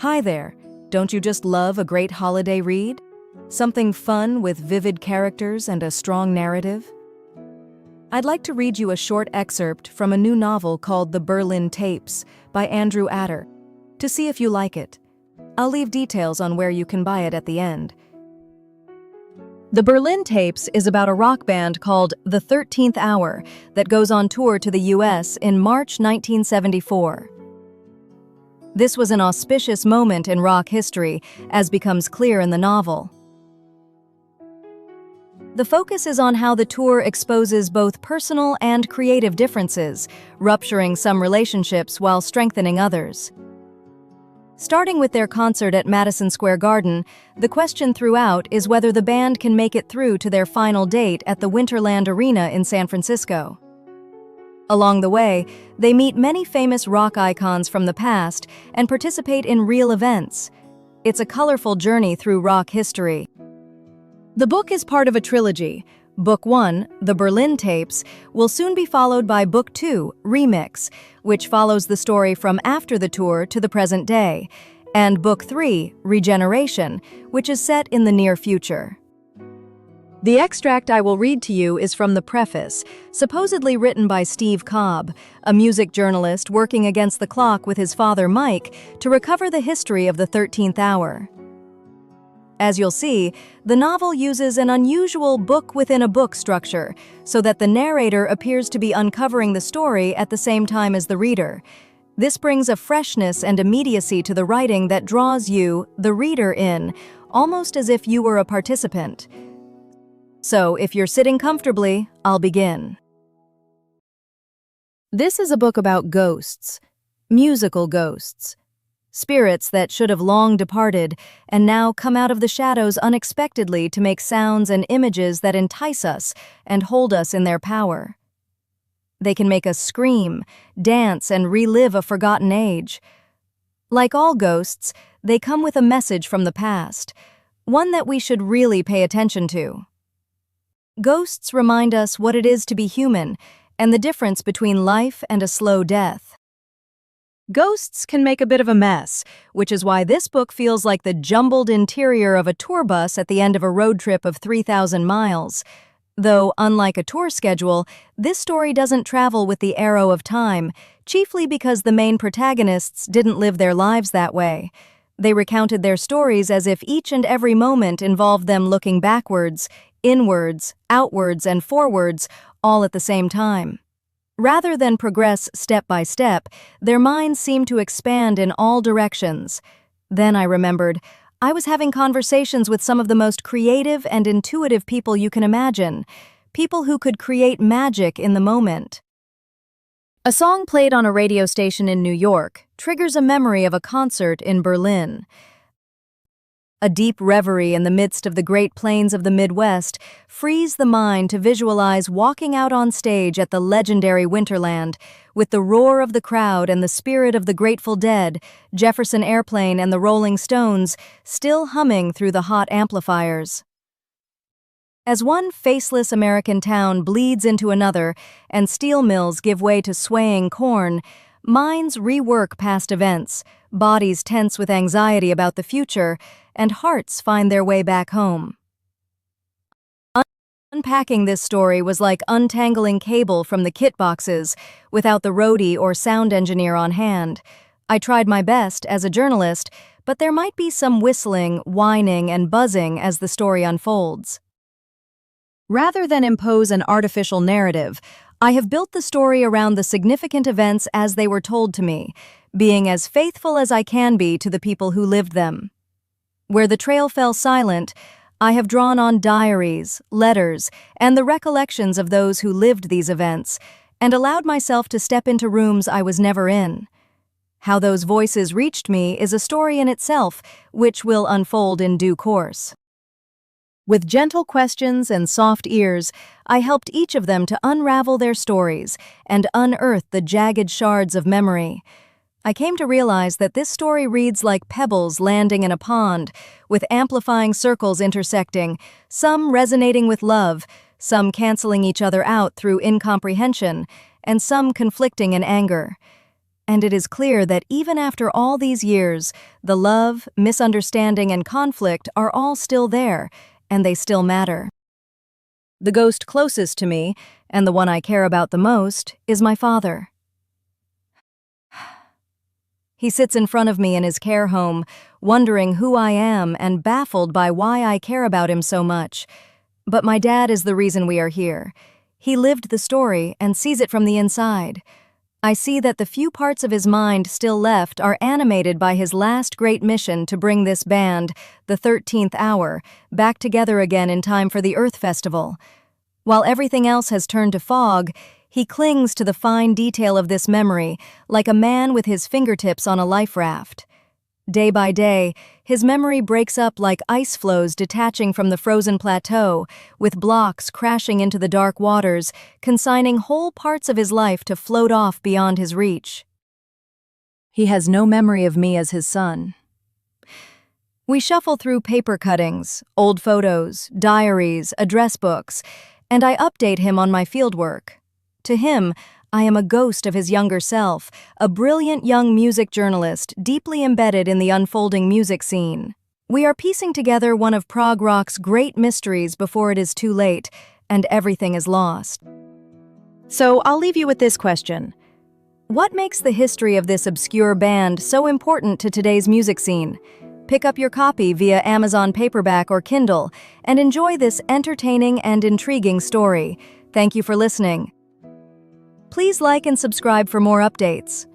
Hi there. Don't you just love a great holiday read? Something fun with vivid characters and a strong narrative? I'd like to read you a short excerpt from a new novel called The Berlin Tapes by Andrew Adder, to see if you like it. I'll leave details on where you can buy it at the end. The Berlin Tapes is about a rock band called The 13th Hour that goes on tour to the US in March 1974. This was an auspicious moment in rock history, as becomes clear in the novel. The focus is on how the tour exposes both personal and creative differences, rupturing some relationships while strengthening others. Starting with their concert at Madison Square Garden, the question throughout is whether the band can make it through to their final date at the Winterland Arena in San Francisco. Along the way, they meet many famous rock icons from the past and participate in real events. It's a colorful journey through rock history. The book is part of a trilogy. Book 1, The Berlin Tapes, will soon be followed by Book 2, Remix, which follows the story from after the tour to the present day, and Book 3, Regeneration, which is set in the near future. The extract I will read to you is from the preface, supposedly written by Steve Cobb, a music journalist working against the clock with his father Mike to recover the history of the 13th Hour. As you'll see, the novel uses an unusual book-within-a-book structure, so that the narrator appears to be uncovering the story at the same time as the reader. This brings a freshness and immediacy to the writing that draws you, the reader, in, almost as if you were a participant. So, if you're sitting comfortably, I'll begin. This is a book about ghosts, musical ghosts, spirits that should have long departed and now come out of the shadows unexpectedly to make sounds and images that entice us and hold us in their power. They can make us scream, dance, and relive a forgotten age. Like all ghosts, they come with a message from the past, one that we should really pay attention to. Ghosts remind us what it is to be human and the difference between life and a slow death. Ghosts can make a bit of a mess, which is why this book feels like the jumbled interior of a tour bus at the end of a road trip of 3,000 miles. Though, unlike a tour schedule, this story doesn't travel with the arrow of time, chiefly because the main protagonists didn't live their lives that way. They recounted their stories as if each and every moment involved them looking backwards, inwards, outwards, and forwards, all at the same time. Rather than progress step by step, their minds seemed to expand in all directions. Then I remembered, I was having conversations with some of the most creative and intuitive people you can imagine, people who could create magic in the moment. A song played on a radio station in New York triggers a memory of a concert in Berlin. A deep reverie in the midst of the Great Plains of the Midwest frees the mind to visualize walking out on stage at the legendary Winterland with the roar of the crowd and the spirit of the Grateful Dead, Jefferson Airplane, and the Rolling Stones still humming through the hot amplifiers. As one faceless American town bleeds into another and steel mills give way to swaying corn, minds rework past events, bodies tense with anxiety about the future, and hearts find their way back home. Unpacking this story was like untangling cable from the kit boxes without the roadie or sound engineer on hand. I tried my best as a journalist, but there might be some whistling, whining, and buzzing as the story unfolds. Rather than impose an artificial narrative, I have built the story around the significant events as they were told to me, being as faithful as I can be to the people who lived them. Where the trail fell silent, I have drawn on diaries, letters, and the recollections of those who lived these events, and allowed myself to step into rooms I was never in. How those voices reached me is a story in itself, which will unfold in due course. With gentle questions and soft ears, I helped each of them to unravel their stories and unearth the jagged shards of memory. I came to realize that this story reads like pebbles landing in a pond, with amplifying circles intersecting, some resonating with love, some canceling each other out through incomprehension, and some conflicting in anger. And it is clear that even after all these years, the love, misunderstanding, and conflict are all still there, and they still matter. The ghost closest to me, and the one I care about the most, is my father. He sits in front of me in his care home, wondering who I am and baffled by why I care about him so much. But my dad is the reason we are here. He lived the story and sees it from the inside. I see that the few parts of his mind still left are animated by his last great mission to bring this band, the 13th Hour, back together again in time for the Earth Festival. While everything else has turned to fog, he clings to the fine detail of this memory, like a man with his fingertips on a life raft. Day by day, his memory breaks up like ice floes detaching from the frozen plateau, with blocks crashing into the dark waters, consigning whole parts of his life to float off beyond his reach. He has no memory of me as his son. We shuffle through paper cuttings, old photos, diaries, address books, and I update him on my fieldwork. To him, I am a ghost of his younger self, a brilliant young music journalist deeply embedded in the unfolding music scene. We are piecing together one of prog rock's great mysteries before it is too late, and everything is lost. So I'll leave you with this question. What makes the history of this obscure band so important to today's music scene? Pick up your copy via Amazon paperback or Kindle and enjoy this entertaining and intriguing story. Thank you for listening. Please like and subscribe for more updates.